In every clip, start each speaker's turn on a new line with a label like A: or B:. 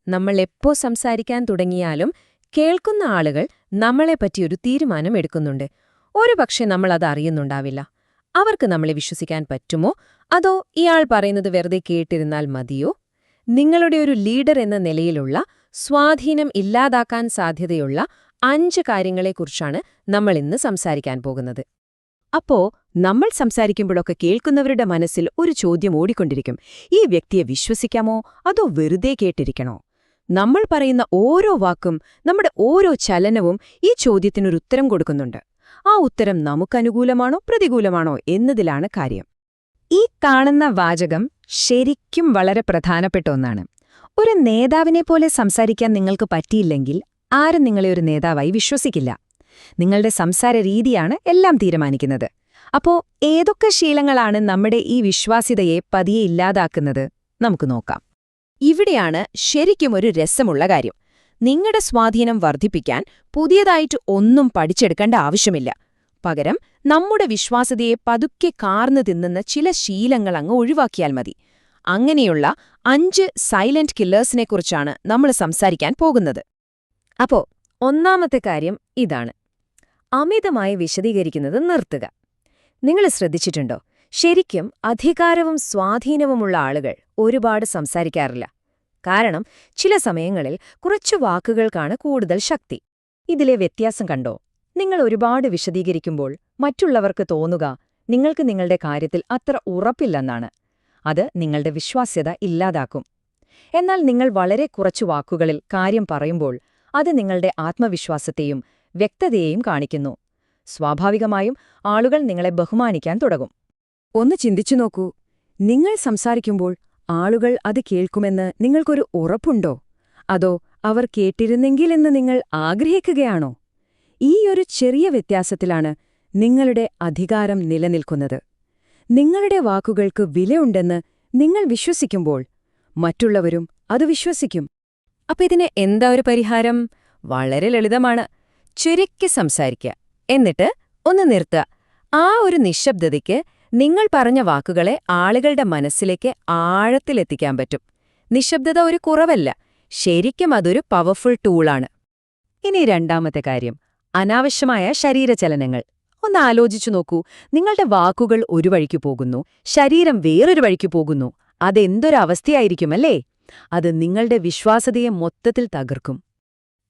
A: നമ്മൾ എപ്പോ സംസാരിക്കാൻ തുടങ്ങിയാലും കേൾക്കുന്ന ആളുകൾ നമ്മളെപ്പറ്റിയൊരു തീരുമാനം എടുക്കുന്നുണ്ട്. ഒരുപക്ഷെ നമ്മളത് അറിയുന്നുണ്ടാവില്ല. അവർക്ക് നമ്മളെ വിശ്വസിക്കാൻ പറ്റുമോ, അതോ ഇയാൾ പറയുന്നത് വെറുതെ കേട്ടിരുന്നാൽ മതിയോ? നിങ്ങളുടെ ഒരു ലീഡർ എന്ന നിലയിലുള്ള സ്വാധീനം ഇല്ലാതാക്കാൻ സാധ്യതയുള്ള 5 കാര്യങ്ങളെക്കുറിച്ചാണ് നമ്മൾ ഇന്ന് സംസാരിക്കാൻ പോകുന്നത്.
B: അപ്പോ നമ്മൾ സംസാരിക്കുമ്പോഴൊക്കെ കേൾക്കുന്നവരുടെ മനസ്സിൽ ഒരു ചോദ്യം ഓടിക്കൊണ്ടിരിക്കും. ഈ വ്യക്തിയെ വിശ്വസിക്കാമോ അതോ വെറുതെ കേട്ടിരിക്കണോ? നമ്മൾ പറയുന്ന ഓരോ വാക്കും, നമ്മുടെ ഓരോ ചലനവും ഈ ചോദ്യത്തിനൊരു ഉത്തരം കൊടുക്കുന്നുണ്ട്. ആ ഉത്തരം നമുക്കനുകൂലമാണോ പ്രതികൂലമാണോ എന്നതിലാണ് കാര്യം. ഈ കാണുന്ന വാചകം ശരിക്കും വളരെ പ്രധാനപ്പെട്ട ഒന്നാണ്. ഒരു നേതാവിനെ പോലെ സംസാരിക്കാൻ നിങ്ങൾക്ക് പറ്റിയില്ലെങ്കിൽ ആരും നിങ്ങളെ ഒരു നേതാവായി വിശ്വസിക്കില്ല. നിങ്ങളുടെ സംസാര രീതിയാണ് എല്ലാം തീരുമാനിക്കുന്നത്. അപ്പോ ഏതൊക്കെ ശീലങ്ങളാണ് നമ്മുടെ ഈ വിശ്വാസ്യതയെ പതിയെ ഇല്ലാതാക്കുന്നത്? നമുക്ക് നോക്കാം. ഇവിടെയാണ് ശരിക്കും ഒരു രസമുള്ള കാര്യം. നിങ്ങളുടെ സ്വാധീനം വർദ്ധിപ്പിക്കാൻ പുതിയതായിട്ട് ഒന്നും പഠിച്ചെടുക്കേണ്ട ആവശ്യമില്ല. പകരം നമ്മുടെ വിശ്വാസ്യതയെ പതുക്കെ കാർന്നു തിന്നുന്ന ചില ശീലങ്ങൾ അങ്ങ് ഒഴിവാക്കിയാൽ മതി. അങ്ങനെയുള്ള 5 സൈലന്റ് കില്ലേഴ്സിനെക്കുറിച്ചാണ് നമ്മൾ സംസാരിക്കാൻ പോകുന്നത്.
A: അപ്പോ ഒന്നാമത്തെ കാര്യം ഇതാണ്: അമിതമായി വിശദീകരിക്കുന്നത് നിർത്തുക. നിങ്ങൾ ശ്രദ്ധിച്ചിട്ടുണ്ടോ, ശരിക്കും അധികാരവും സ്വാധീനവുമുള്ള ആളുകൾ ഒരുപാട് സംസാരിക്കാറില്ല. കാരണം ചില സമയങ്ങളിൽ കുറച്ചു വാക്കുകൾക്കാണ് കൂടുതൽ ശക്തി. ഇതിലെ വ്യത്യാസം കണ്ടോ? നിങ്ങൾ ഒരുപാട് വിശദീകരിക്കുമ്പോൾ മറ്റുള്ളവർക്ക് തോന്നുക നിങ്ങൾക്ക് നിങ്ങളുടെ കാര്യത്തിൽ അത്ര ഉറപ്പില്ലെന്നാണ്. അത് നിങ്ങളുടെ വിശ്വാസ്യത ഇല്ലാതാക്കും. എന്നാൽ നിങ്ങൾ വളരെ കുറച്ചു വാക്കുകളിൽ കാര്യം പറയുമ്പോൾ അത് നിങ്ങളുടെ ആത്മവിശ്വാസത്തെയും വ്യക്തതയെയും കാണിക്കുന്നു. സ്വാഭാവികമായും ആളുകൾ നിങ്ങളെ ബഹുമാനിക്കാൻ തുടങ്ങും.
B: ഒന്ന് ചിന്തിച്ചു നോക്കൂ. നിങ്ങൾ സംസാരിക്കുമ്പോൾ ആളുകൾ അത് കേൾക്കുമെന്ന് നിങ്ങൾക്കൊരു ഉറപ്പുണ്ടോ? അതോ അവർ കേട്ടിരുന്നെങ്കിലെന്ന് നിങ്ങൾ ആഗ്രഹിക്കുകയാണോ? ഈ ഒരു ചെറിയ വ്യത്യാസത്തിലാണ് നിങ്ങളുടെ അധികാരം നിലനിൽക്കുന്നത്. നിങ്ങളുടെ വാക്കുകൾക്ക് വിലയുണ്ടെന്ന് നിങ്ങൾ വിശ്വസിക്കുമ്പോൾ മറ്റുള്ളവരും അത് വിശ്വസിക്കും.
A: അപ്പൊ ഇതിന് എന്താ ഒരു പരിഹാരം? വളരെ ലളിതമാണ്. ചുരുക്കി സംസാരിക്കുക. എന്നിട്ട് ഒന്ന് നിർത്തുക. ആ ഒരു നിശബ്ദതയ്ക്ക് നിങ്ങൾ പറഞ്ഞ വാക്കുകളെ ആളുകളുടെ മനസ്സിലേക്ക് ആഴത്തിലെത്തിക്കാൻ പറ്റും. നിശബ്ദത ഒരു കുറവല്ല, ശരിക്കും അതൊരു പവർഫുൾ ടൂളാണ്. ഇനി രണ്ടാമത്തെ കാര്യം: അനാവശ്യമായ ശരീരചലനങ്ങൾ. ഒന്ന് ആലോചിച്ചു നോക്കൂ. നിങ്ങളുടെ വാക്കുകൾ ഒരു വഴിക്കു പോകുന്നു, ശരീരം വേറൊരു വഴിക്കു പോകുന്നു. അതെന്തൊരവസ്ഥയായിരിക്കുമല്ലേ? അത് നിങ്ങളുടെ വിശ്വാസ്യതയെ മൊത്തത്തിൽ തകർക്കും.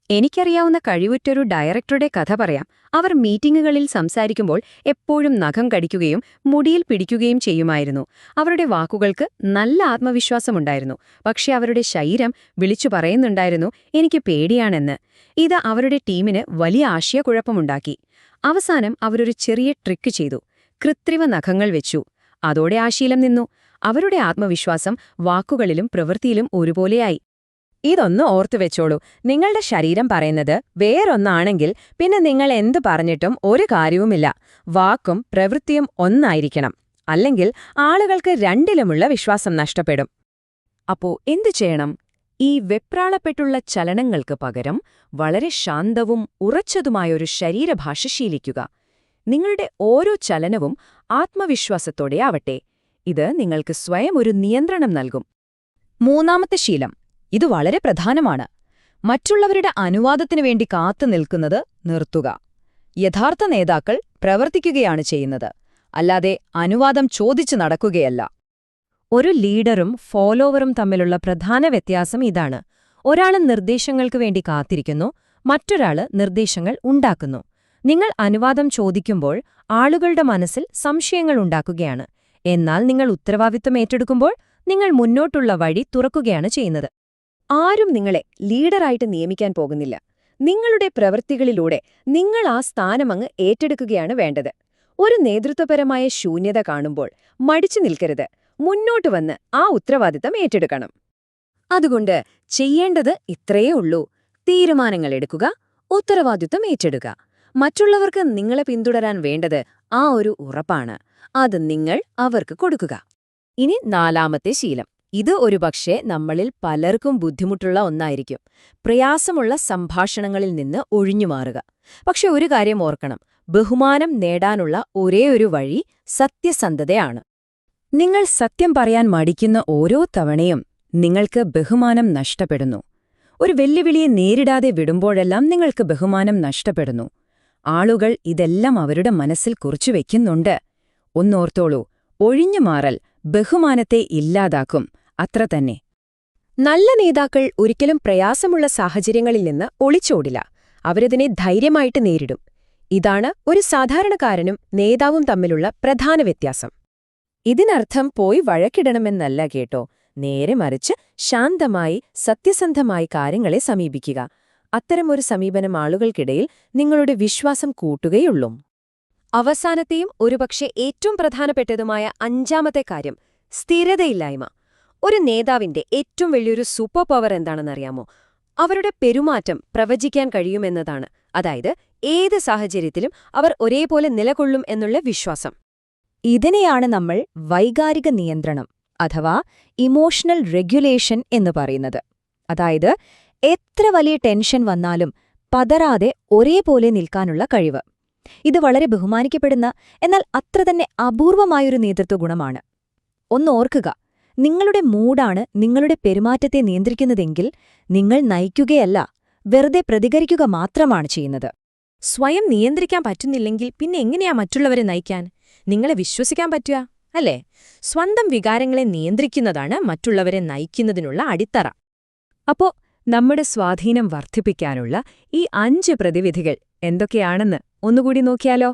A: എനിക്കറിയാവുന്ന കഴിവുറ്റൊരു ഡയറക്ടറുടെ കഥ പറയാം. അവർ മീറ്റിംഗുകളിൽ സംസാരിക്കുമ്പോൾ എപ്പോഴും നഖം കടിക്കുകയും മുടിയിൽ പിടിക്കുകയും ചെയ്യുമായിരുന്നു. അവരുടെ വാക്കുകൾക്ക് നല്ല ആത്മവിശ്വാസമുണ്ടായിരുന്നു. പക്ഷെ അവരുടെ ശരീരം വിളിച്ചു പറയുന്നുണ്ടായിരുന്നു, എനിക്ക് പേടിയാണെന്ന്. ഇത് അവരുടെ ടീമിന് വലിയ ആശയക്കുഴപ്പമുണ്ടാക്കി. അവസാനം അവരൊരു ചെറിയ ട്രിക്ക് ചെയ്തു. കൃത്രിമ നഖങ്ങൾ വെച്ചു. അതോടെ ആ ശീലം നിന്നു. അവരുടെ ആത്മവിശ്വാസം വാക്കുകളിലും പ്രവൃത്തിയിലും ഒരുപോലെയായി. ഇതൊന്ന് ഓർത്തുവെച്ചോളൂ. നിങ്ങളുടെ ശരീരം പറയുന്നത് വേറൊന്നാണെങ്കിൽ പിന്നെ നിങ്ങൾ എന്തു പറഞ്ഞിട്ടും ഒരു കാര്യവുമില്ല. വാക്കും പ്രവൃത്തിയും ഒന്നായിരിക്കണം. അല്ലെങ്കിൽ ആളുകൾക്ക് രണ്ടിലുമുള്ള വിശ്വാസം നഷ്ടപ്പെടും. അപ്പോ എന്തു ചെയ്യണം? ഈ വെപ്രാളപ്പെട്ടുള്ള ചലനങ്ങൾക്ക് പകരം വളരെ ശാന്തവും ഉറച്ചതുമായൊരു ശരീരഭാഷ ശീലിക്കുക. നിങ്ങളുടെ ഓരോ ചലനവും ആത്മവിശ്വാസത്തോടെ ആവട്ടെ. ഇത് നിങ്ങൾക്ക് സ്വയം ഒരു നിയന്ത്രണം നൽകും. മൂന്നാമത്തെ ശീലം. ഇത് വളരെ പ്രധാനമാണ്. മറ്റുള്ളവരുടെ അനുവാദത്തിനു വേണ്ടി കാത്തു നിൽക്കുന്നത് നിർത്തുക. യഥാർത്ഥ നേതാക്കൾ പ്രവർത്തിക്കുകയാണ് ചെയ്യുന്നത്, അല്ലാതെ അനുവാദം ചോദിച്ചു നടക്കുകയല്ല. ഒരു ലീഡറും ഫോളോവറും തമ്മിലുള്ള പ്രധാന വ്യത്യാസം ഇതാണ്. ഒരാള് നിർദ്ദേശങ്ങൾക്ക് വേണ്ടി കാത്തിരിക്കുന്നു, മറ്റൊരാള് നിർദ്ദേശങ്ങൾ ഉണ്ടാക്കുന്നു. നിങ്ങൾ അനുവാദം ചോദിക്കുമ്പോൾ ആളുകളുടെ മനസ്സിൽ സംശയങ്ങൾ ഉണ്ടാക്കുകയാണ്. എന്നാൽ നിങ്ങൾ ഉത്തരവാദിത്വം ഏറ്റെടുക്കുമ്പോൾ നിങ്ങൾ മുന്നോട്ടുള്ള വഴി തുറക്കുകയാണ് ചെയ്യുന്നത്. ആരും നിങ്ങളെ ലീഡറായിട്ട് നിയമിക്കാൻ പോകുന്നില്ല. നിങ്ങളുടെ പ്രവൃത്തികളിലൂടെ നിങ്ങൾ ആ സ്ഥാനമങ്ങ് ഏറ്റെടുക്കുകയാണ് വേണ്ടത്. ഒരു നേതൃത്വപരമായ ശൂന്യത കാണുമ്പോൾ മടിച്ചു നിൽക്കരുത്. മുന്നോട്ട് വന്ന് ആ ഉത്തരവാദിത്തം ഏറ്റെടുക്കണം. അതുകൊണ്ട് ചെയ്യേണ്ടത് ഇത്രയേ ഉള്ളൂ: തീരുമാനങ്ങൾ എടുക്കുക, ഉത്തരവാദിത്തം ഏറ്റെടുക്കുക. മറ്റുള്ളവർക്ക് നിങ്ങളെ പിന്തുടരാൻ വേണ്ടത് ആ ഒരു ഉറപ്പാണ്. അത് നിങ്ങൾ അവർക്ക് കൊടുക്കുക. ഇനി നാലാമത്തെ ശീലം. ഇത് ഒരുപക്ഷെ നമ്മളിൽ പലർക്കും ബുദ്ധിമുട്ടുള്ള ഒന്നായിരിക്കും: പ്രയാസമുള്ള സംഭാഷണങ്ങളിൽ നിന്ന് ഒഴിഞ്ഞുമാറുക. പക്ഷെ ഒരു കാര്യം ഓർക്കണം: ബഹുമാനം നേടാനുള്ള ഒരേയൊരു വഴി സത്യസന്ധതയാണ്. നിങ്ങൾ സത്യം പറയാൻ മടിക്കുന്ന ഓരോ തവണയും നിങ്ങൾക്ക് ബഹുമാനം നഷ്ടപ്പെടുന്നു. ഒരു വെല്ലുവിളിയെ നേരിടാതെ വിടുമ്പോഴെല്ലാം നിങ്ങൾക്ക് ബഹുമാനം നഷ്ടപ്പെടുന്നു. ആളുകൾ ഇതെല്ലാം അവരുടെ മനസ്സിൽ കുറിച്ചുവെക്കുന്നുണ്ട്. ഒന്നോർത്തോളൂ, ഒഴിഞ്ഞുമാറൽ ബഹുമാനത്തെ ഇല്ലാതാക്കും, അത്ര തന്നെ.
B: നല്ല നേതാക്കൾ ഒരിക്കലും പ്രയാസമുള്ള സാഹചര്യങ്ങളിൽ നിന്ന് ഒളിച്ചോടില്ല. അവരതിനെ ധൈര്യമായിട്ട് നേരിടും. ഇതാണ് ഒരു സാധാരണക്കാരനും നേതാവും തമ്മിലുള്ള പ്രധാന വ്യത്യാസം.
A: ഇതിനർത്ഥം പോയി വഴക്കിടണമെന്നല്ല കേട്ടോ. നേരെ മറിച്ച് ശാന്തമായി സത്യസന്ധമായി കാര്യങ്ങളെ സമീപിക്കുക. അത്തരമൊരു സമീപനം ആളുകൾക്കിടയിൽ നിങ്ങളുടെ വിശ്വാസം കൂട്ടുകയുള്ളൂ.
B: അവസാനത്തെയും ഒരുപക്ഷെ ഏറ്റവും പ്രധാനപ്പെട്ടതുമായ അഞ്ചാമത്തെ കാര്യം സ്ഥിരതയില്ലായ്മ. ഒരു നേതാവിന്റെ ഏറ്റവും വലിയൊരു സൂപ്പർ പവർ എന്താണെന്നറിയാമോ? അവരുടെ പെരുമാറ്റം പ്രവചിക്കാൻ കഴിയുമെന്നതാണ്. അതായത് ഏത് സാഹചര്യത്തിലും അവർ ഒരേപോലെ നിലകൊള്ളും എന്നുള്ള വിശ്വാസം. ഇതിനെയാണ് നമ്മൾ വൈകാരിക നിയന്ത്രണം അഥവാ ഇമോഷണൽ റെഗുലേഷൻ എന്ന് പറയുന്നത്. അതായത് എത്ര വലിയ ടെൻഷൻ വന്നാലും പതറാതെ ഒരേപോലെ നിൽക്കാനുള്ള കഴിവ്. ഇത് വളരെ ബഹുമാനിക്കപ്പെടുന്ന എന്നാൽ അത്ര തന്നെ അപൂർവമായൊരു നേതൃത്വ ഗുണമാണ്. ഒന്നോർക്കുക, നിങ്ങളുടെ മൂഡാണ് നിങ്ങളുടെ പെരുമാറ്റത്തെ നിയന്ത്രിക്കുന്നതെങ്കിൽ നിങ്ങൾ നയിക്കുകയല്ല, വെറുതെ പ്രതികരിക്കുക മാത്രമാണ് ചെയ്യുന്നത്.
A: സ്വയം നിയന്ത്രിക്കാൻ പറ്റുന്നില്ലെങ്കിൽ പിന്നെ എങ്ങനെയാ മറ്റുള്ളവരെ നയിക്കാൻ? നിങ്ങളെ വിശ്വസിക്കാൻ പറ്റുക അല്ലേ? സ്വന്തം വികാരങ്ങളെ നിയന്ത്രിക്കുന്നതാണ് മറ്റുള്ളവരെ നയിക്കുന്നതിനുള്ള അടിത്തറ. അപ്പോ നമ്മുടെ സ്വാധീനം വർദ്ധിപ്പിക്കാനുള്ള ഈ 5 പ്രതിവിധികൾ എന്തൊക്കെയാണെന്ന് ഒന്നുകൂടി നോക്കിയാലോ?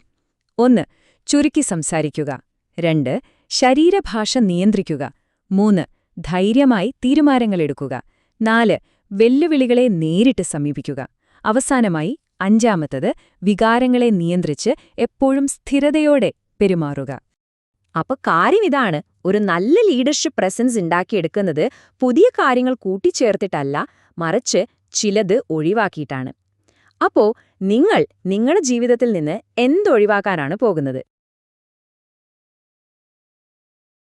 A: 1. ചുരുക്കി സംസാരിക്കുക. 2. ശരീരഭാഷ നിയന്ത്രിക്കുക. 3. ധൈര്യമായി തീരുമാനങ്ങളെടുക്കുക. 4. വെല്ലുവിളികളെ നേരിട്ട് സമീപിക്കുക. അവസാനമായി 5-മത്തത് വികാരങ്ങളെ നിയന്ത്രിച്ച് എപ്പോഴും സ്ഥിരതയോടെ പെരുമാറുക. അപ്പൊ കാര്യമിതാണ്, ഒരു നല്ല ലീഡർഷിപ്പ് പ്രസൻസ് ഉണ്ടാക്കിയെടുക്കുന്നത് പുതിയ കാര്യങ്ങൾ കൂട്ടിച്ചേർത്തിട്ടല്ല, മറിച്ച് ചിലത് ഒഴിവാക്കിയിട്ടാണ്. അപ്പോ നിങ്ങൾ നിങ്ങളുടെ ജീവിതത്തിൽ നിന്ന് എന്തൊഴിവാക്കാനാണ് പോകുന്നത്?